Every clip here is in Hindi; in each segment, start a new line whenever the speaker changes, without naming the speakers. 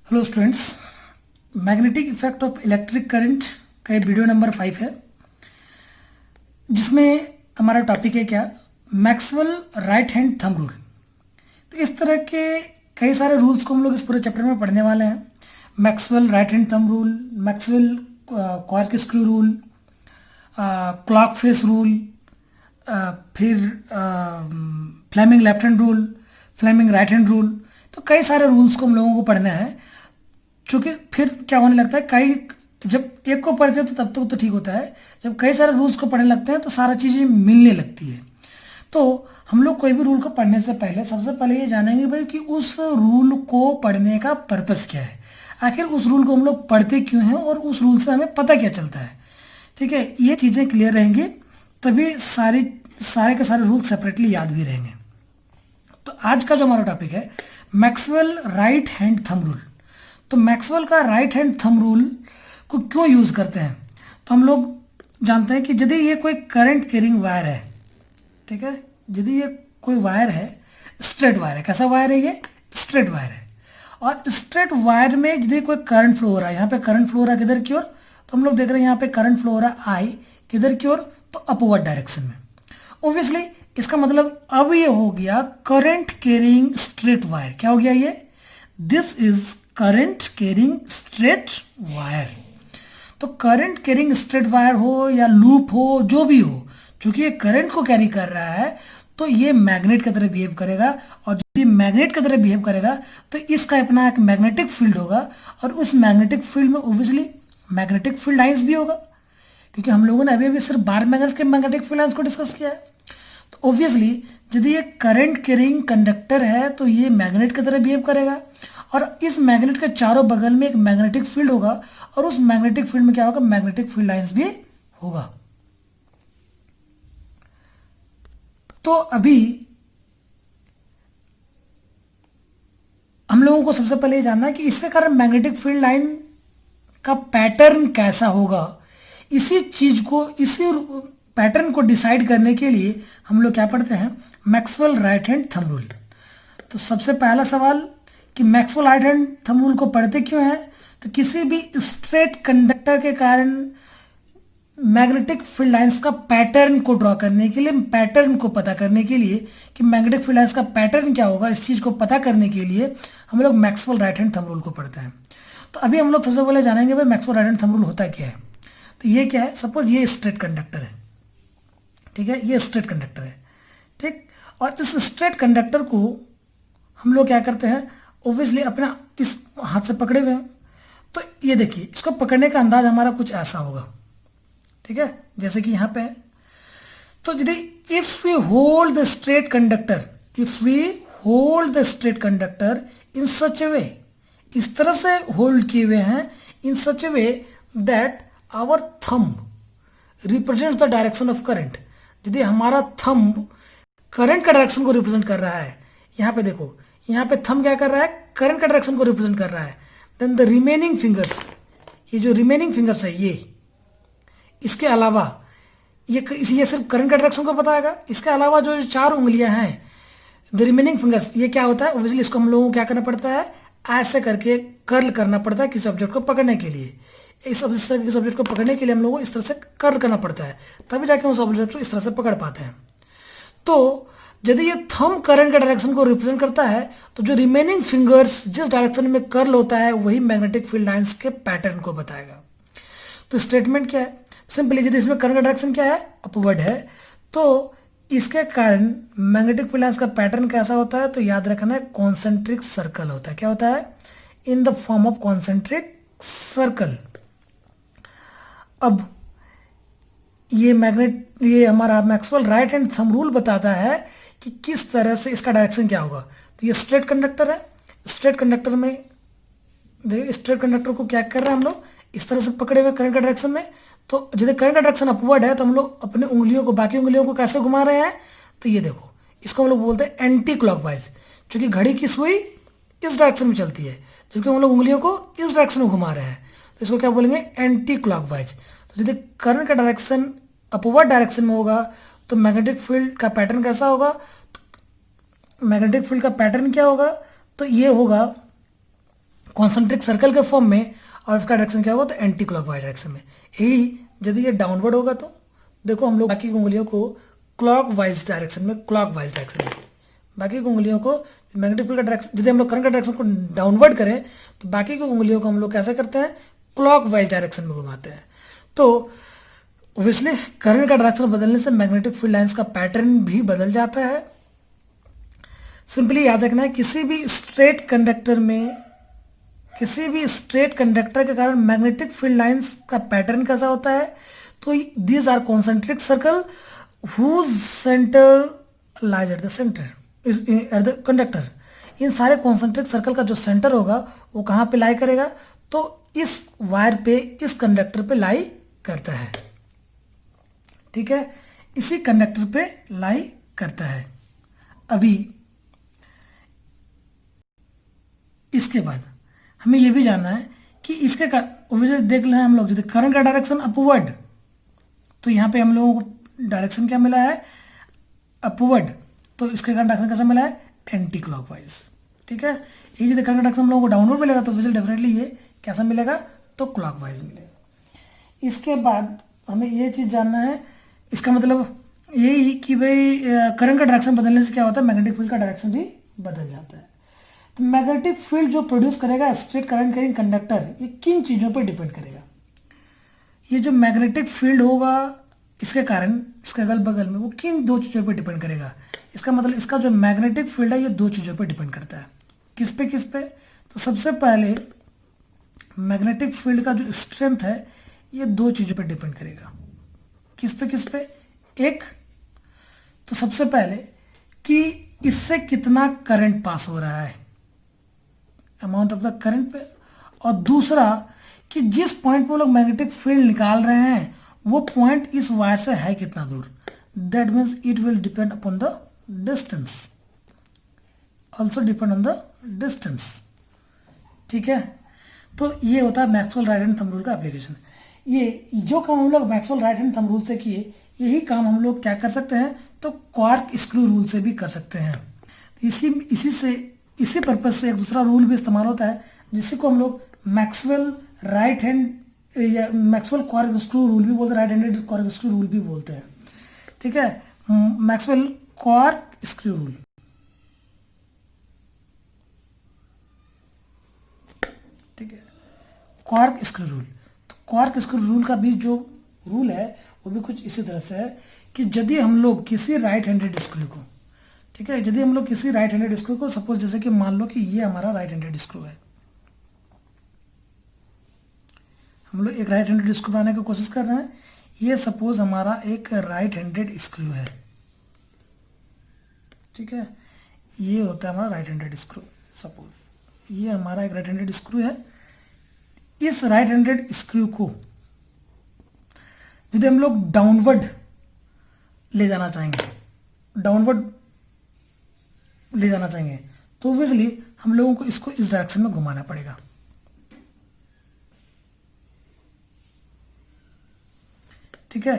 Hello students, magnetic effect of electric current का ये वीडियो नंबर 5 है, जिसमें हमारा टॉपिक है क्या, Maxwell right hand thumb rule. तो इस तरह के कई सारे रूल्स को हम लोग इस पूरे चैप्टर में पढ़ने वाले हैं। Maxwell right hand thumb rule, Maxwell cork screw rule, clock face rule, फिर Fleming left hand rule, Fleming right hand rule. तो कई सारे रूल्स को हम लोगों को पढ़ना है, चूँकि फिर क्या होने लगता है, कई जब एक को पढ़ते हैं तो तब तक तो ठीक होता है, जब कई सारे रूल्स को पढ़ने लगते हैं तो सारा चीज़ें मिलने लगती है। तो हम लोग कोई भी रूल को पढ़ने से पहले सबसे पहले ये जानेंगे भाई कि उस रूल को पढ़ने का पर्पस क्या है, आखिर उस रूल को हम लोग पढ़ते क्यों हैं और उस रूल से हमें पता क्या चलता है। ठीक है, ये चीज़ें क्लियर रहेंगी तभी सारे के सारे रूल सेपरेटली याद भी रहेंगे। तो आज का जो हमारा टॉपिक है Maxwell right hand thumb rule. तो मैक्सवेल का राइट हैंड थंब रूल को क्यों यूज़ करते हैं, तो हम लोग जानते हैं कि यदि ये कोई करंट कैरिंग वायर है, ठीक है, यदि ये कोई वायर है, स्ट्रेट वायर है, कैसा वायर है, ये स्ट्रेट वायर है, और स्ट्रेट वायर में यदि कोई करंट फ्लो हो रहा है, यहाँ पे करंट फ्लो हो रहा है किधर की ओर, तो हम लोग देख रहे हैं यहाँ पे करंट फ्लो हो रहा है आई किधर की ओर, तो अपवर्ड डायरेक्शन में। ओब्वियसली इसका मतलब अब ये हो गया करंट कैरिंग स्ट्रेट वायर। क्या हो गया ये, this is current carrying straight wire. तो करंट कैरिंग स्ट्रेट वायर हो या लूप हो, जो भी हो, चूंकि ये करंट को कैरी कर रहा है तो ये मैग्नेट की तरह बिहेव करेगा, और जब ये मैग्नेट की तरह बिहेव करेगा तो इसका अपना एक मैग्नेटिक फील्ड होगा, और उस मैग्नेटिक फील्ड में ओब्वियसली मैग्नेटिक फील्ड लाइंस भी होगा, क्योंकि हम लोगों ने अभी अभी सिर्फ बार मैग्नेट के मैग्नेटिक फील्ड लाइंस को डिस्कस किया है। तो ओब्वियसली यदि ये करंट कैरिंग कंडक्टर है तो ये मैग्नेट की तरह बिहेव करेगा, और इस मैग्नेट के चारों बगल में एक मैग्नेटिक फील्ड होगा, और उस मैग्नेटिक फील्ड में क्या होगा, मैग्नेटिक फील्ड लाइंस भी होगा। तो अभी हम लोगों को सबसे पहले ये जानना है कि इसके कारण मैग्नेटिक फील्ड लाइन का पैटर्न कैसा होगा। इसी चीज को, इसी पैटर्न को डिसाइड करने के लिए हम लोग क्या पढ़ते हैं, Maxwell right hand thumb rule. तो सबसे पहला सवाल कि Maxwell right hand thumb rule को पढ़ते क्यों हैं, तो किसी भी स्ट्रेट कंडक्टर के कारण मैग्नेटिक फील्ड लाइंस का पैटर्न को ड्रॉ करने के लिए, पैटर्न को पता करने के लिए कि मैग्नेटिक फील्ड लाइंस का पैटर्न क्या होगा, इस चीज़ को पता करने के लिए हम लोग Maxwell right hand thumb rule को पढ़ते हैं। तो अभी हम लोग सबसे पहले जानेंगे भाई Maxwell right hand thumb rule होता क्या है। तो ये क्या है, सपोज ये स्ट्रेट कंडक्टर है, ठीक है, ये स्ट्रेट कंडक्टर है, ठीक, और इस स्ट्रेट कंडक्टर को हम लोग क्या करते हैं, ओब्वियसली अपना इस हाथ से पकड़े हुए हैं, तो ये देखिए इसको पकड़ने का अंदाज हमारा कुछ ऐसा होगा, ठीक है, जैसे कि यहाँ पे है। तो यदि if we hold the straight conductor, if we hold the straight conductor in such a way, इस तरह से होल्ड किए हुए हैं, in such a way that our thumb represent the direction of current. यदि हमारा थंब करंट का डायरेक्शन को रिप्रेजेंट कर रहा है, यहाँ पे देखो, यहाँ पे थंब क्या कर रहा है, करंट का डायरेक्शन को रिप्रेजेंट कर रहा है, देन द रिमेनिंग फिंगर्स, ये जो रिमेनिंग फिंगर्स है ये, इसके अलावा ये सिर्फ करंट का डायरेक्शन को बताएगा, इसके अलावा जो चार उंगलियां हैं, द रिमेनिंग फिंगर्स, ये क्या होता है, ओब्वियसली इसको हम लोगों को क्या करना पड़ता है, ऐसे करके कर्ल करना पड़ता है किसी ऑब्जेक्ट को पकड़ने के लिए। इस तरह के ऑब्जेक्ट को पकड़ने के लिए हम लोगों को इस तरह से कर्ल करना पड़ता है, तभी जाके उस ऑब्जेक्ट को इस तरह से पकड़ पाते हैं। तो यदि ये थंब करंट का डायरेक्शन को रिप्रेजेंट करता है, तो जो रिमेनिंग फिंगर्स जिस डायरेक्शन में कर्ल होता है वही मैग्नेटिक फील्ड लाइंस के पैटर्न को बताएगा। तो स्टेटमेंट क्या है, सिंपली यदि इसमें करंट का डायरेक्शन क्या है, अपवर्ड है, तो इसके कारण मैग्नेटिक फील्ड लाइंस का पैटर्न कैसा होता है, तो याद रखना है कॉन्सेंट्रिक सर्कल होता है। क्या होता है, in the form of concentric circle. अब ये हमारा Maxwell right hand thumb rule बताता है कि किस तरह से इसका डायरेक्शन क्या होगा। तो ये स्ट्रेट कंडक्टर है, स्ट्रेट कंडक्टर में देखिए, स्ट्रेट कंडक्टर को क्या कर रहे हैं हम लोग, इस तरह से पकड़े हुए करंट का डायरेक्शन में। तो यदि करंट का डायरेक्शन अपवर्ड है तो हम लोग अपने उंगलियों को, बाकी उंगलियों को कैसे घुमा रहे हैं, तो ये देखो, इसको हम लोग बोलते हैं एंटी क्लॉकवाइज, क्योंकि घड़ी की सुई इस डायरेक्शन में चलती है, जबकि हम लोग उंगलियों को इस डायरेक्शन में घुमा रहे हैं, तो इसको क्या बोलेंगे, एंटी क्लॉकवाइज। तो यदि करंट का डायरेक्शन अपवर्ड डायरेक्शन में होगा तो मैग्नेटिक फील्ड का पैटर्न कैसा होगा, तो मैग्नेटिक फील्ड का पैटर्न क्या होगा, तो ये होगा कॉन्सेंट्रिक सर्कल के फॉर्म में, और इसका डायरेक्शन क्या होगा, तो एंटी क्लॉकवाइज डायरेक्शन में। यही यदि ये डाउनवर्ड होगा तो देखो हम लोग बाकी की उंगलियों को क्लॉकवाइज डायरेक्शन में, बाकी की उंगलियों को मैग्नेटिक फील्ड का डायरेक्शन, यदि हम लोग करंट का डायरेक्शन को डाउनवर्ड करें तो बाकी की उंगलियों को हम लोग कैसे करते हैं, क्लॉकवाइज डायरेक्शन में घुमाते हैं। तो ऑब्वियसली करंट का डायरेक्शन बदलने से मैग्नेटिक फील्ड लाइंस का पैटर्न भी बदल जाता है। सिंपली याद रखना है, किसी भी स्ट्रेट कंडक्टर के कारण मैग्नेटिक फील्ड लाइंस का पैटर्न कैसा होता है, तो these are concentric circle whose centre lies at the centre at the conductor. इन सारे कॉन्सेंट्रिक सर्कल का जो सेंटर होगा वो कहाँ पे लाई करेगा, तो इस वायर पे, इस कंडक्टर पे लाई करता है। ठीक है, इसी कंडक्टर पे लाई करता है। अभी इसके बाद हमें यह भी जानना है कि इसके ऑब्वियसली देख लें हम लोग, यदि करंट का डायरेक्शन अपवर्ड, तो यहाँ पे हम लोगों को डायरेक्शन क्या मिला है, अपवर्ड, तो इसके कारण डायरेक्शन कैसा मिला है, एंटी क्लॉकवाइज। ठीक है, ये यदि करंट का डायरेक्शन हम लोगों को डाउनवर्ड मिलेगा तो ऑब्वियसली डेफिनेटली ये कैसा मिलेगा, तो क्लॉकवाइज मिलेगा। इसके बाद हमें ये चीज़ जानना है, इसका मतलब यही कि भाई करंट का डायरेक्शन बदलने से क्या होता है, मैग्नेटिक फील्ड का डायरेक्शन भी बदल जाता है। तो मैग्नेटिक फील्ड जो प्रोड्यूस करेगा स्ट्रेट करंट कैरिंग कंडक्टर, ये किन चीज़ों पर डिपेंड करेगा। ये जो मैग्नेटिक फील्ड होगा इसके कारण इसके अगल बगल में, वो किन दो चीज़ों पर डिपेंड करेगा। इसका मतलब इसका जो मैग्नेटिक फील्ड है ये दो चीज़ों पर डिपेंड करता है। किस पे, तो सबसे पहले मैग्नेटिक फील्ड का जो स्ट्रेंथ है ये दो चीज़ों पर डिपेंड करेगा। किस पे, एक तो सबसे पहले कि इससे कितना करंट पास हो रहा है, अमाउंट ऑफ द करंट पे, और दूसरा कि जिस पॉइंट पे वो लोग मैग्नेटिक फील्ड निकाल रहे हैं वो पॉइंट इस वायर से है कितना दूर। That means it will depend upon the distance, also depend on the distance. ठीक है, तो ये होता है Maxwell right hand thumb rule का एप्लीकेशन। ये जो काम हम लोग Maxwell right hand thumb rule से किए, यही काम हम लोग क्या कर सकते हैं, तो क्वार्क स्क्रू रूल से भी कर सकते हैं। तो इसी पर्पज से एक दूसरा रूल भी इस्तेमाल होता है जिसे को हम लोग मैक्सवेल राइट हैंड या मैक्सवेल क्वार्क स्क्रू रूल भी बोलते हैं, right handed quark screw rule भी बोलते हैं। ठीक है, मैक्सवेल क्वार्क स्क्रू रूल। ठीक है, क्वार्क स्क्रू रूल। तो क्वार्क स्क्रू रूल का भी जो रूल है वो भी कुछ इसी तरह से है कि यदि हम लोग किसी राइट हैंडेड स्क्रू को, ठीक है, यदि हम लोग किसी राइट हैंडेड स्क्रू को, सपोज जैसे कि मान लो कि ये हमारा राइट हैंडेड स्क्रू है, हम लोग एक राइट हैंडेड स्क्रू बनाने की कोशिश कर रहे हैं। ये सपोज हमारा एक राइट हैंडेड स्क्रू है। ठीक है, ये होता है हमारा राइट हैंडेड स्क्रू। सपोज ये हमारा एक राइट हैंडेड स्क्रू है। इस राइट हैंडेड स्क्रू को यदि हम लोग डाउनवर्ड ले जाना चाहेंगे, तो ऑब्वियसली हम लोगों को इसको इस डायरेक्शन में घुमाना पड़ेगा। ठीक है,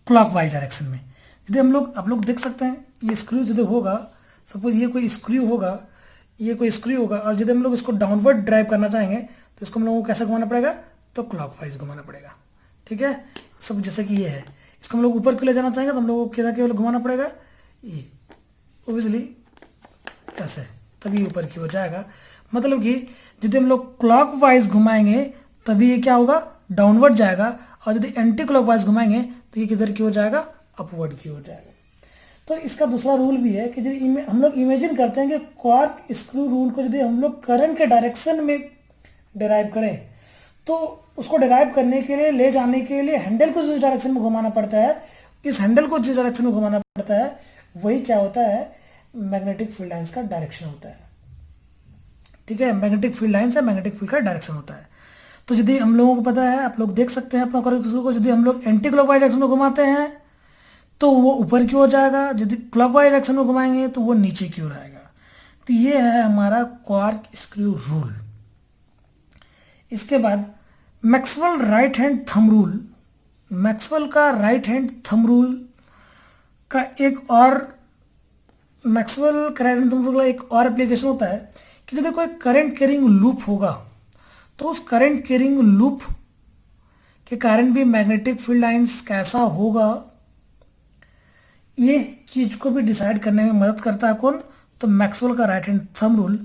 क्लॉकवाइज डायरेक्शन में। यदि हम लोग, आप लोग देख सकते हैं ये स्क्रू यदि होगा, सपोज ये कोई स्क्रू होगा, और यदि हम लोग इसको डाउनवर्ड ड्राइव करना चाहेंगे तो इसको हम लोगों को कैसे घुमाना पड़ेगा, तो क्लॉकवाइज घुमाना पड़ेगा। ठीक है, सब जैसे कि ये है, इसको हम लोग ऊपर क्यों ले जाना चाहेंगे तो हम लोग को किधर केवल घुमाना पड़ेगा, ये ओबियसली कैसे, तभी ऊपर की ओर जाएगा। मतलब कि यदि हम लोग क्लॉकवाइज घुमाएंगे तभी ये क्या होगा, डाउनवर्ड जाएगा, और यदि एंटी क्लॉकवाइज घुमाएंगे तो ये किधर की ओर जाएगा, अपवर्ड की ओर जाएगा। तो इसका दूसरा रूल भी है कि यदि हम लोग इमेजिन करते हैं कि क्वार्क स्क्रू रूल को यदि हम लोग करंट के डायरेक्शन में डिराइव करें, तो उसको डिराइव करने के लिए, ले जाने के लिए हैंडल को जिस डायरेक्शन में घुमाना पड़ता है, इस हैंडल को जिस डायरेक्शन में घुमाना पड़ता है, वही क्या होता है, मैग्नेटिक फील्ड लाइंस का डायरेक्शन होता है। ठीक है, मैग्नेटिक फील्ड लाइंस है, मैग्नेटिक फील्ड का डायरेक्शन होता है। तो यदि हम लोगों को पता है, आप लोग देख सकते हैं अपना क्वार्क स्क्रू को, यदि हम लोग एंटी क्लॉकवाइज डायरेक्शन में घुमाते हैं तो वो ऊपर की ओर जाएगा, यदि क्लॉकवाइज डायरेक्शन में घुमाएंगे तो वो नीचे की ओर आएगा। तो ये है हमारा क्वार्क स्क्रू रूल। इसके बाद Maxwell right hand thumb rule. Maxwell का राइट हैंड थंब रूल का एक और एप्लीकेशन होता है कि यदि कोई करंट कैरिंग लूप होगा, तो उस करंट कैरिंग लूप के कारण भी मैग्नेटिक फील्ड लाइंस कैसा होगा, ये चीज को भी डिसाइड करने में मदद करता है कौन, तो मैक्सवेल का राइट हैंड थंब रूल।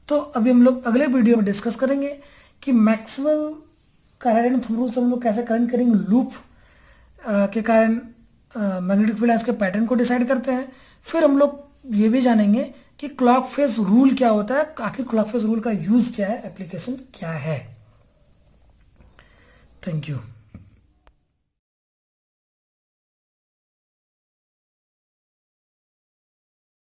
तो अभी हम लोग अगले वीडियो में डिस्कस करेंगे कि मैक्सवेल का राइट हैंड थंब रूल से हम लोग कैसे करंट कैरिंग लूप के कारण मैग्नेटिक फील्ड लाइंस के पैटर्न को डिसाइड करते हैं। फिर हम लोग ये भी जानेंगे कि क्लॉक फेज रूल क्या होता है, आखिर क्लॉक फेज रूल का यूज क्या है, एप्लीकेशन क्या है। Thank you.